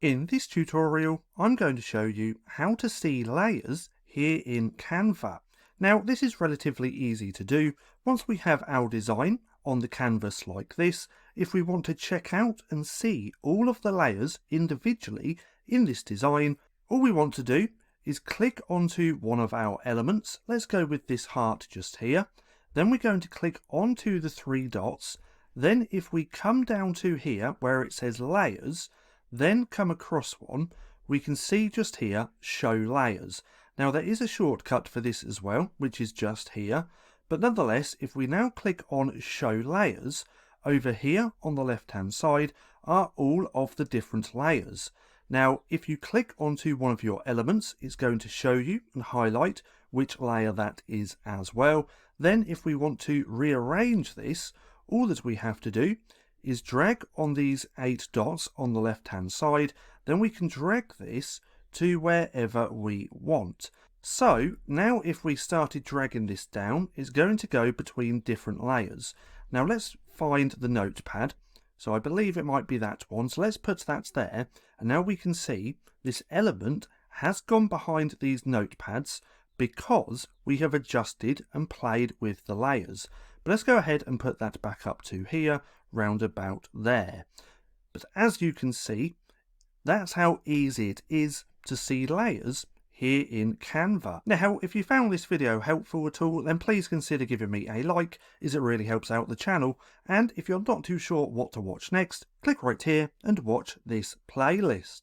In this tutorial, I'm going to show you how to see layers here in Canva. Now, this is relatively easy to do. Once we have our design on the canvas like this, if we want to check out and see all of the layers individually in this design, all we want to do is click onto one of our elements. Let's go with this heart just here. Then we're going to click onto the three dots. Then if we come down to here where it says layers, then come across one, we can see just here, show layers. Now there is a shortcut for this as well, which is just here. But nonetheless, if we now click on show layers, over here on the left hand side are all of the different layers. Now, if you click onto one of your elements, it's going to show you and highlight which layer that is as well. Then if we want to rearrange this, all that we have to do is drag on these 8 dots on the left hand side. Then we can drag this to wherever we want. So now if we started dragging this down, it's going to go between different layers. Now let's find the notepad. So I believe it might be that one. So let's put that there. And now we can see this element has gone behind these notepads because we have adjusted and played with the layers. But let's go ahead and put that back up to here, round about there. But as you can see, that's how easy it is to see layers here in Canva. Now, if you found this video helpful at all, then please consider giving me a like, as it really helps out the channel. And if you're not too sure what to watch next, click right here and watch this playlist.